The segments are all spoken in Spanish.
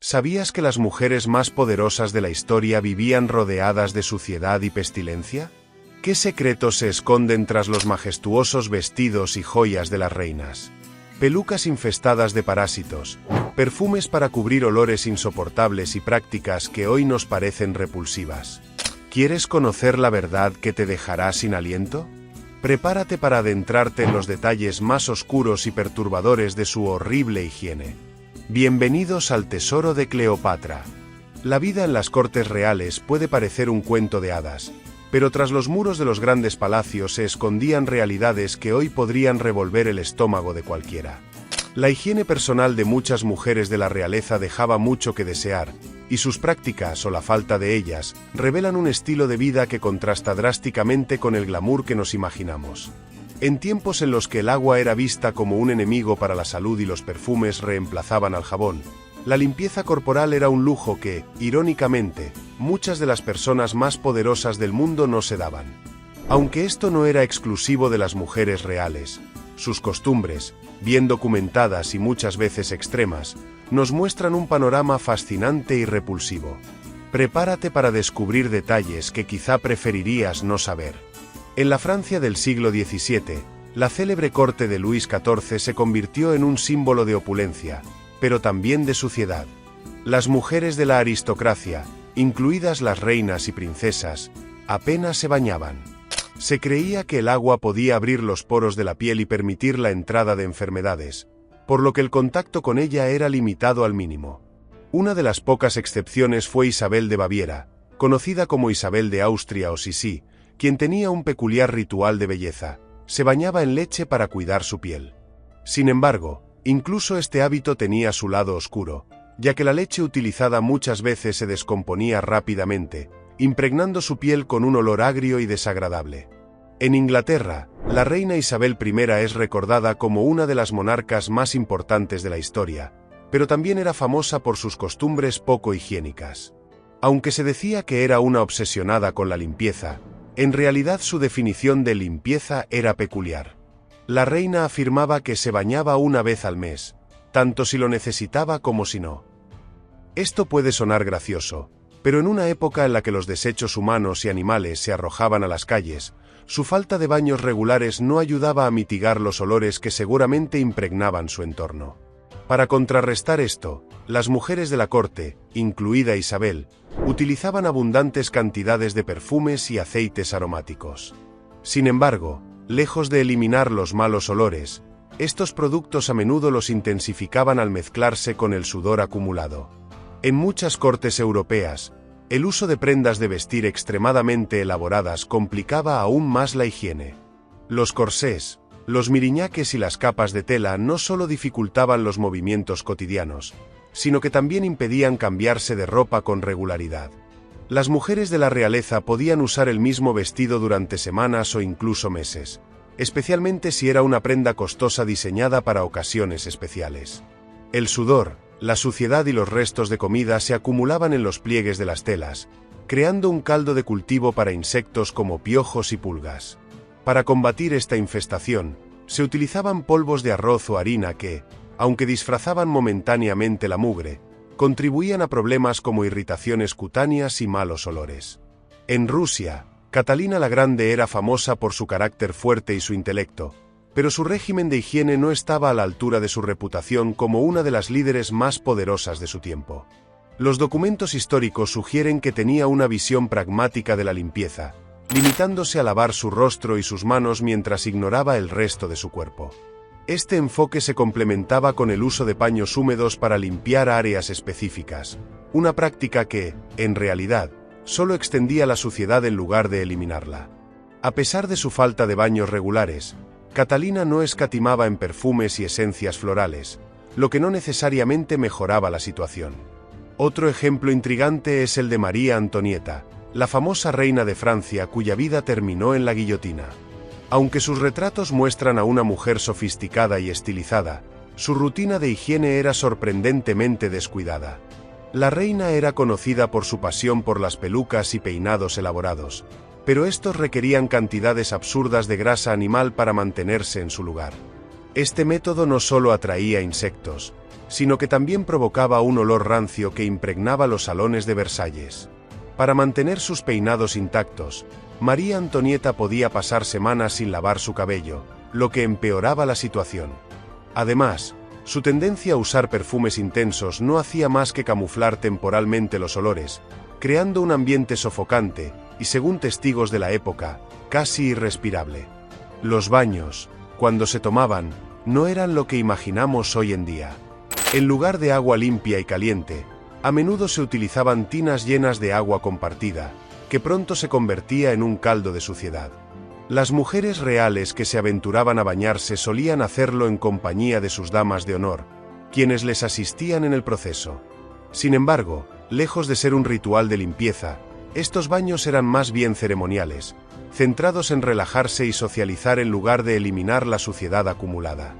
¿Sabías que las mujeres más poderosas de la historia vivían rodeadas de suciedad y pestilencia? ¿Qué secretos se esconden tras los majestuosos vestidos y joyas de las reinas? Pelucas infestadas de parásitos, perfumes para cubrir olores insoportables y prácticas que hoy nos parecen repulsivas. ¿Quieres conocer la verdad que te dejará sin aliento? Prepárate para adentrarte en los detalles más oscuros y perturbadores de su horrible higiene. Bienvenidos al tesoro de Cleopatra. La vida en las cortes reales puede parecer un cuento de hadas, pero tras los muros de los grandes palacios se escondían realidades que hoy podrían revolver el estómago de cualquiera. La higiene personal de muchas mujeres de la realeza dejaba mucho que desear, y sus prácticas o la falta de ellas revelan un estilo de vida que contrasta drásticamente con el glamour que nos imaginamos. En tiempos en los que el agua era vista como un enemigo para la salud y los perfumes reemplazaban al jabón, la limpieza corporal era un lujo que, irónicamente, muchas de las personas más poderosas del mundo no se daban. Aunque esto no era exclusivo de las mujeres reales, sus costumbres, bien documentadas y muchas veces extremas, nos muestran un panorama fascinante y repulsivo. Prepárate para descubrir detalles que quizá preferirías no saber. En la Francia del siglo XVII, la célebre corte de Luis XIV se convirtió en un símbolo de opulencia, pero también de suciedad. Las mujeres de la aristocracia, incluidas las reinas y princesas, apenas se bañaban. Se creía que el agua podía abrir los poros de la piel y permitir la entrada de enfermedades, por lo que el contacto con ella era limitado al mínimo. Una de las pocas excepciones fue Isabel de Baviera, conocida como Isabel de Austria o Sisi, quien tenía un peculiar ritual de belleza: se bañaba en leche para cuidar su piel. Sin embargo, incluso este hábito tenía su lado oscuro, ya que la leche utilizada muchas veces se descomponía rápidamente, impregnando su piel con un olor agrio y desagradable. En Inglaterra, la reina Isabel I es recordada como una de las monarcas más importantes de la historia, pero también era famosa por sus costumbres poco higiénicas. Aunque se decía que era una obsesionada con la limpieza, en realidad su definición de limpieza era peculiar. La reina afirmaba que se bañaba una vez al mes, tanto si lo necesitaba como si no. Esto puede sonar gracioso, pero en una época en la que los desechos humanos y animales se arrojaban a las calles, su falta de baños regulares no ayudaba a mitigar los olores que seguramente impregnaban su entorno. Para contrarrestar esto, las mujeres de la corte, incluida Isabel, utilizaban abundantes cantidades de perfumes y aceites aromáticos. Sin embargo, lejos de eliminar los malos olores, estos productos a menudo los intensificaban al mezclarse con el sudor acumulado. En muchas cortes europeas, el uso de prendas de vestir extremadamente elaboradas complicaba aún más la higiene. Los corsés, los miriñaques y las capas de tela no solo dificultaban los movimientos cotidianos, sino que también impedían cambiarse de ropa con regularidad. Las mujeres de la realeza podían usar el mismo vestido durante semanas o incluso meses, especialmente si era una prenda costosa diseñada para ocasiones especiales. El sudor, la suciedad y los restos de comida se acumulaban en los pliegues de las telas, creando un caldo de cultivo para insectos como piojos y pulgas. Para combatir esta infestación, se utilizaban polvos de arroz o harina que, aunque disfrazaban momentáneamente la mugre, contribuían a problemas como irritaciones cutáneas y malos olores. En Rusia, Catalina la Grande era famosa por su carácter fuerte y su intelecto, pero su régimen de higiene no estaba a la altura de su reputación como una de las líderes más poderosas de su tiempo. Los documentos históricos sugieren que tenía una visión pragmática de la limpieza, limitándose a lavar su rostro y sus manos mientras ignoraba el resto de su cuerpo. Este enfoque se complementaba con el uso de paños húmedos para limpiar áreas específicas, una práctica que, en realidad, solo extendía la suciedad en lugar de eliminarla. A pesar de su falta de baños regulares, Catalina no escatimaba en perfumes y esencias florales, lo que no necesariamente mejoraba la situación. Otro ejemplo intrigante es el de María Antonieta, la famosa reina de Francia cuya vida terminó en la guillotina. Aunque sus retratos muestran a una mujer sofisticada y estilizada, su rutina de higiene era sorprendentemente descuidada. La reina era conocida por su pasión por las pelucas y peinados elaborados, pero estos requerían cantidades absurdas de grasa animal para mantenerse en su lugar. Este método no solo atraía insectos, sino que también provocaba un olor rancio que impregnaba los salones de Versalles. Para mantener sus peinados intactos, María Antonieta podía pasar semanas sin lavar su cabello, lo que empeoraba la situación. Además, su tendencia a usar perfumes intensos no hacía más que camuflar temporalmente los olores, creando un ambiente sofocante y, según testigos de la época, casi irrespirable. Los baños, cuando se tomaban, no eran lo que imaginamos hoy en día. En lugar de agua limpia y caliente, a menudo se utilizaban tinas llenas de agua compartida, que pronto se convertía en un caldo de suciedad. Las mujeres reales que se aventuraban a bañarse solían hacerlo en compañía de sus damas de honor, quienes les asistían en el proceso. Sin embargo, lejos de ser un ritual de limpieza, estos baños eran más bien ceremoniales, centrados en relajarse y socializar en lugar de eliminar la suciedad acumulada.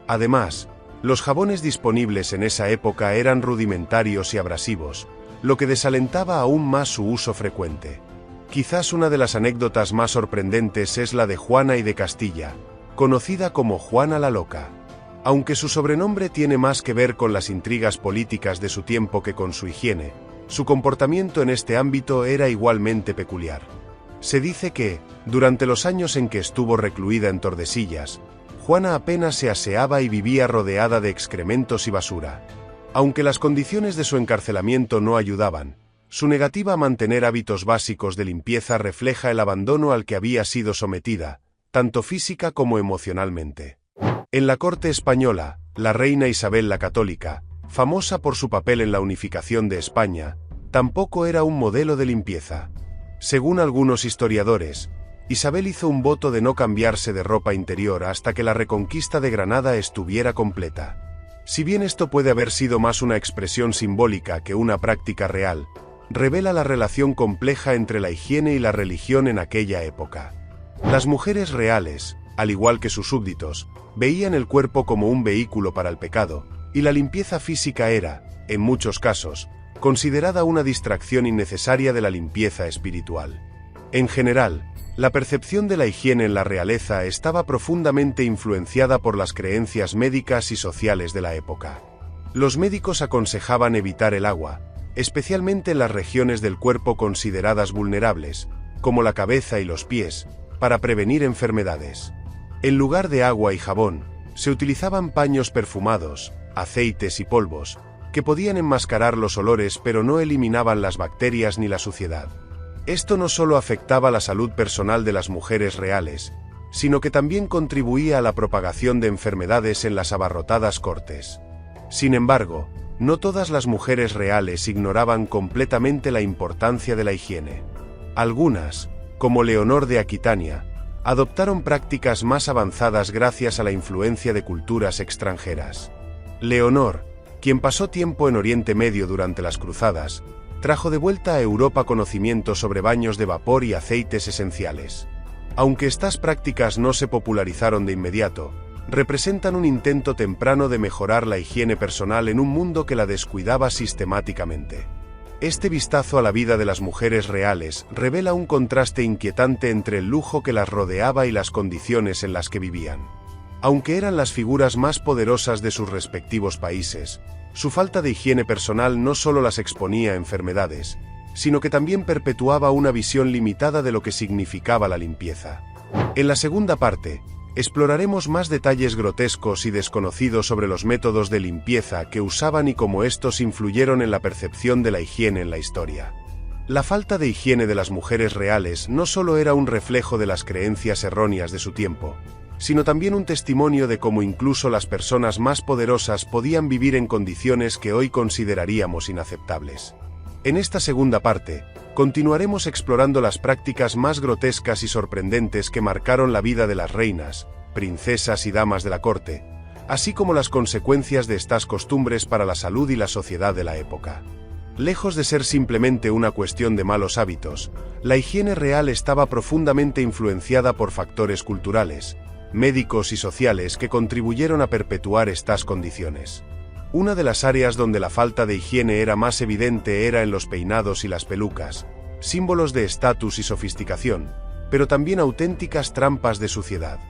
Además, los jabones disponibles en esa época eran rudimentarios y abrasivos, lo que desalentaba aún más su uso frecuente. Quizás una de las anécdotas más sorprendentes es la de Juana I de Castilla, conocida como Juana la Loca. Aunque su sobrenombre tiene más que ver con las intrigas políticas de su tiempo que con su higiene, su comportamiento en este ámbito era igualmente peculiar. Se dice que, durante los años en que estuvo recluida en Tordesillas, Juana apenas se aseaba y vivía rodeada de excrementos y basura. Aunque las condiciones de su encarcelamiento no ayudaban, su negativa a mantener hábitos básicos de limpieza refleja el abandono al que había sido sometida, tanto física como emocionalmente. En la corte española, la reina Isabel la Católica, famosa por su papel en la unificación de España, tampoco era un modelo de limpieza. Según algunos historiadores, Isabel hizo un voto de no cambiarse de ropa interior hasta que la reconquista de Granada estuviera completa. Si bien esto puede haber sido más una expresión simbólica que una práctica real, revela la relación compleja entre la higiene y la religión en aquella época. Las mujeres reales, al igual que sus súbditos, veían el cuerpo como un vehículo para el pecado, y la limpieza física era, en muchos casos, considerada una distracción innecesaria de la limpieza espiritual. En general, la percepción de la higiene en la realeza estaba profundamente influenciada por las creencias médicas y sociales de la época. Los médicos aconsejaban evitar el agua, especialmente en las regiones del cuerpo consideradas vulnerables, como la cabeza y los pies, para prevenir enfermedades. En lugar de agua y jabón, se utilizaban paños perfumados, aceites y polvos, que podían enmascarar los olores pero no eliminaban las bacterias ni la suciedad. Esto no solo afectaba la salud personal de las mujeres reales, sino que también contribuía a la propagación de enfermedades en las abarrotadas cortes. Sin embargo, no todas las mujeres reales ignoraban completamente la importancia de la higiene. Algunas, como Leonor de Aquitania, adoptaron prácticas más avanzadas gracias a la influencia de culturas extranjeras. Leonor, quien pasó tiempo en Oriente Medio durante las cruzadas, trajo de vuelta a Europa conocimientos sobre baños de vapor y aceites esenciales. Aunque estas prácticas no se popularizaron de inmediato, representan un intento temprano de mejorar la higiene personal en un mundo que la descuidaba sistemáticamente. Este vistazo a la vida de las mujeres reales revela un contraste inquietante entre el lujo que las rodeaba y las condiciones en las que vivían. Aunque eran las figuras más poderosas de sus respectivos países, su falta de higiene personal no solo las exponía a enfermedades, sino que también perpetuaba una visión limitada de lo que significaba la limpieza. En la segunda parte, exploraremos más detalles grotescos y desconocidos sobre los métodos de limpieza que usaban y cómo estos influyeron en la percepción de la higiene en la historia. La falta de higiene de las mujeres reales no solo era un reflejo de las creencias erróneas de su tiempo, sino también un testimonio de cómo incluso las personas más poderosas podían vivir en condiciones que hoy consideraríamos inaceptables. En esta segunda parte, continuaremos explorando las prácticas más grotescas y sorprendentes que marcaron la vida de las reinas, princesas y damas de la corte, así como las consecuencias de estas costumbres para la salud y la sociedad de la época. Lejos de ser simplemente una cuestión de malos hábitos, la higiene real estaba profundamente influenciada por factores culturales, médicos y sociales que contribuyeron a perpetuar estas condiciones. Una de las áreas donde la falta de higiene era más evidente era en los peinados y las pelucas, símbolos de estatus y sofisticación, pero también auténticas trampas de suciedad.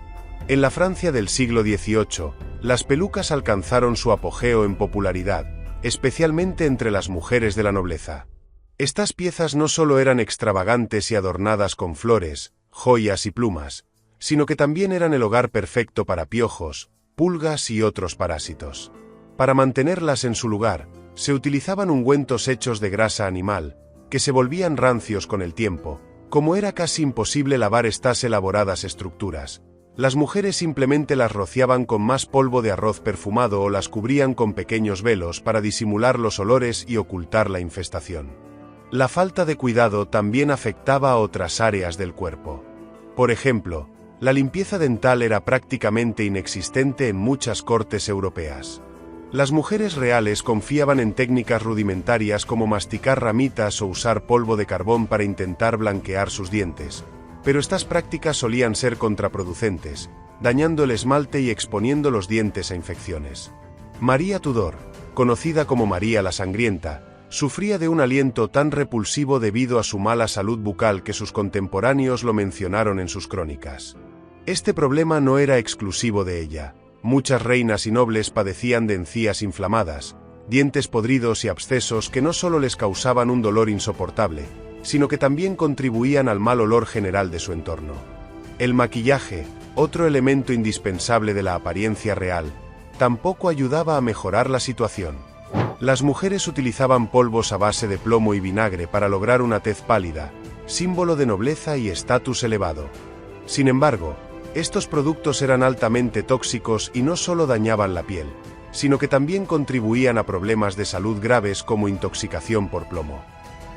En la Francia del siglo XVIII, las pelucas alcanzaron su apogeo en popularidad, especialmente entre las mujeres de la nobleza. Estas piezas no solo eran extravagantes y adornadas con flores, joyas y plumas, sino que también eran el hogar perfecto para piojos, pulgas y otros parásitos. Para mantenerlas en su lugar, se utilizaban ungüentos hechos de grasa animal, que se volvían rancios con el tiempo. Como era casi imposible lavar estas elaboradas estructuras, las mujeres simplemente las rociaban con más polvo de arroz perfumado o las cubrían con pequeños velos para disimular los olores y ocultar la infestación. La falta de cuidado también afectaba a otras áreas del cuerpo. Por ejemplo, la limpieza dental era prácticamente inexistente en muchas cortes europeas. Las mujeres reales confiaban en técnicas rudimentarias como masticar ramitas o usar polvo de carbón para intentar blanquear sus dientes, pero estas prácticas solían ser contraproducentes, dañando el esmalte y exponiendo los dientes a infecciones. María Tudor, conocida como María la Sangrienta, sufría de un aliento tan repulsivo debido a su mala salud bucal que sus contemporáneos lo mencionaron en sus crónicas. Este problema no era exclusivo de ella. Muchas reinas y nobles padecían de encías inflamadas, dientes podridos y abscesos que no solo les causaban un dolor insoportable, sino que también contribuían al mal olor general de su entorno. El maquillaje, otro elemento indispensable de la apariencia real, tampoco ayudaba a mejorar la situación. Las mujeres utilizaban polvos a base de plomo y vinagre para lograr una tez pálida, símbolo de nobleza y estatus elevado. Sin embargo, estos productos eran altamente tóxicos y no solo dañaban la piel, sino que también contribuían a problemas de salud graves como intoxicación por plomo.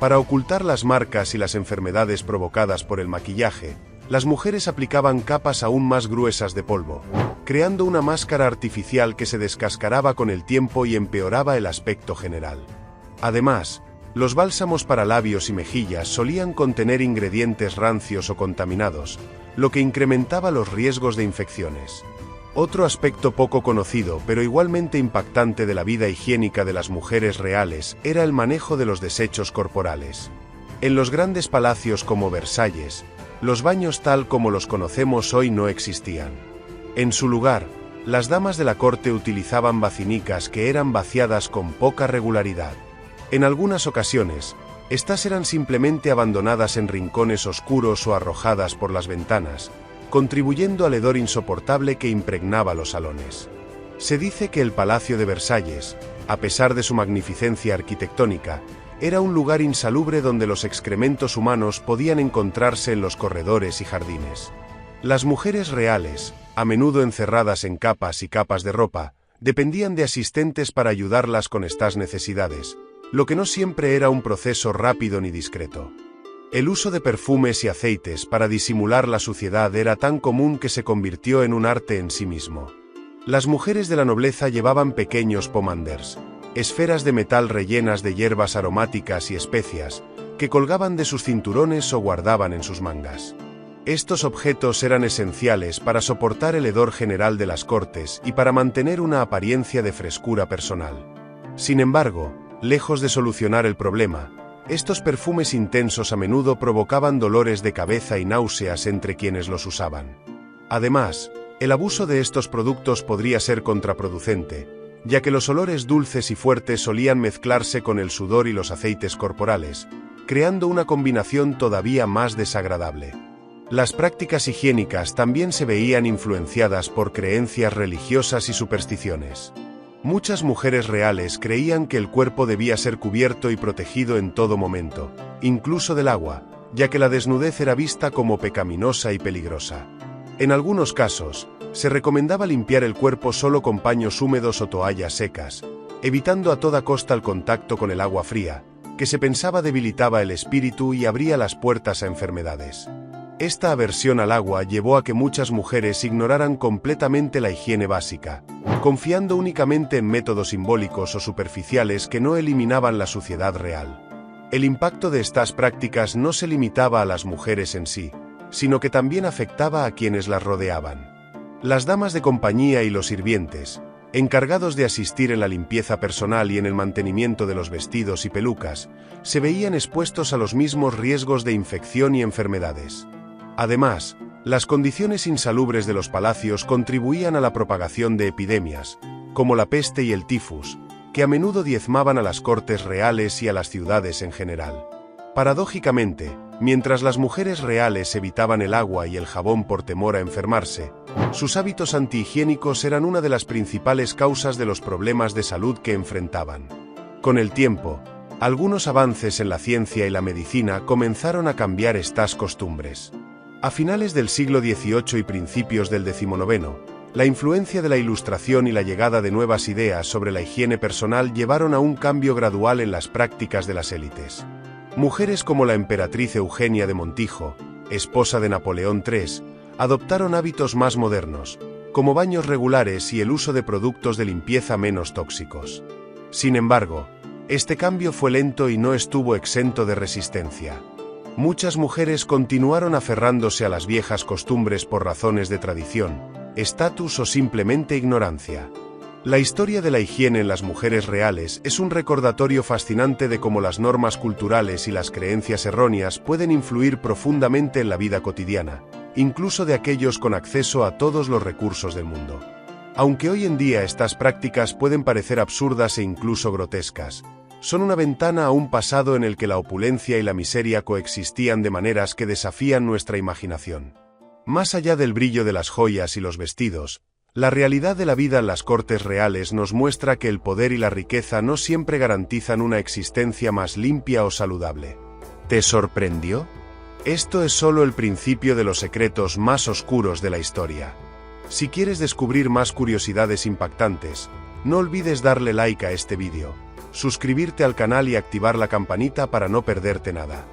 Para ocultar las marcas y las enfermedades provocadas por el maquillaje, las mujeres aplicaban capas aún más gruesas de polvo, creando una máscara artificial que se descascaraba con el tiempo y empeoraba el aspecto general. Además, los bálsamos para labios y mejillas solían contener ingredientes rancios o contaminados, lo que incrementaba los riesgos de infecciones. Otro aspecto poco conocido pero igualmente impactante de la vida higiénica de las mujeres reales era el manejo de los desechos corporales. En los grandes palacios como Versalles, los baños tal como los conocemos hoy no existían. En su lugar, las damas de la corte utilizaban bacinicas que eran vaciadas con poca regularidad. En algunas ocasiones, estas eran simplemente abandonadas en rincones oscuros o arrojadas por las ventanas, contribuyendo al hedor insoportable que impregnaba los salones. Se dice que el Palacio de Versalles, a pesar de su magnificencia arquitectónica, era un lugar insalubre donde los excrementos humanos podían encontrarse en los corredores y jardines. Las mujeres reales, a menudo encerradas en capas y capas de ropa, dependían de asistentes para ayudarlas con estas necesidades, lo que no siempre era un proceso rápido ni discreto. El uso de perfumes y aceites para disimular la suciedad era tan común que se convirtió en un arte en sí mismo. Las mujeres de la nobleza llevaban pequeños pomanders, esferas de metal rellenas de hierbas aromáticas y especias, que colgaban de sus cinturones o guardaban en sus mangas. Estos objetos eran esenciales para soportar el hedor general de las cortes y para mantener una apariencia de frescura personal. Sin embargo, lejos de solucionar el problema, estos perfumes intensos a menudo provocaban dolores de cabeza y náuseas entre quienes los usaban. Además, el abuso de estos productos podría ser contraproducente, ya que los olores dulces y fuertes solían mezclarse con el sudor y los aceites corporales, creando una combinación todavía más desagradable. Las prácticas higiénicas también se veían influenciadas por creencias religiosas y supersticiones. Muchas mujeres reales creían que el cuerpo debía ser cubierto y protegido en todo momento, incluso del agua, ya que la desnudez era vista como pecaminosa y peligrosa. En algunos casos, se recomendaba limpiar el cuerpo solo con paños húmedos o toallas secas, evitando a toda costa el contacto con el agua fría, que se pensaba debilitaba el espíritu y abría las puertas a enfermedades. Esta aversión al agua llevó a que muchas mujeres ignoraran completamente la higiene básica, confiando únicamente en métodos simbólicos o superficiales que no eliminaban la suciedad real. El impacto de estas prácticas no se limitaba a las mujeres en sí, sino que también afectaba a quienes las rodeaban. Las damas de compañía y los sirvientes, encargados de asistir en la limpieza personal y en el mantenimiento de los vestidos y pelucas, se veían expuestos a los mismos riesgos de infección y enfermedades. Además, Las condiciones insalubres de los palacios contribuían a la propagación de epidemias, como la peste y el tifus, que a menudo diezmaban a las cortes reales y a las ciudades en general. Paradójicamente, mientras las mujeres reales evitaban el agua y el jabón por temor a enfermarse, sus hábitos antihigiénicos eran una de las principales causas de los problemas de salud que enfrentaban. Con el tiempo, algunos avances en la ciencia y la medicina comenzaron a cambiar estas costumbres. A finales del siglo XVIII y principios del XIX, la influencia de la Ilustración y la llegada de nuevas ideas sobre la higiene personal llevaron a un cambio gradual en las prácticas de las élites. Mujeres como la emperatriz Eugenia de Montijo, esposa de Napoleón III, adoptaron hábitos más modernos, como baños regulares y el uso de productos de limpieza menos tóxicos. Sin embargo, este cambio fue lento y no estuvo exento de resistencia. Muchas mujeres continuaron aferrándose a las viejas costumbres por razones de tradición, estatus o simplemente ignorancia. La historia de la higiene en las mujeres reales es un recordatorio fascinante de cómo las normas culturales y las creencias erróneas pueden influir profundamente en la vida cotidiana, incluso de aquellos con acceso a todos los recursos del mundo. Aunque hoy en día estas prácticas pueden parecer absurdas e incluso grotescas, son una ventana a un pasado en el que la opulencia y la miseria coexistían de maneras que desafían nuestra imaginación. Más allá del brillo de las joyas y los vestidos, la realidad de la vida en las cortes reales nos muestra que el poder y la riqueza no siempre garantizan una existencia más limpia o saludable. ¿Te sorprendió? Esto es solo el principio de los secretos más oscuros de la historia. Si quieres descubrir más curiosidades impactantes, no olvides darle like a este vídeo, suscribirte al canal y activar la campanita para no perderte nada.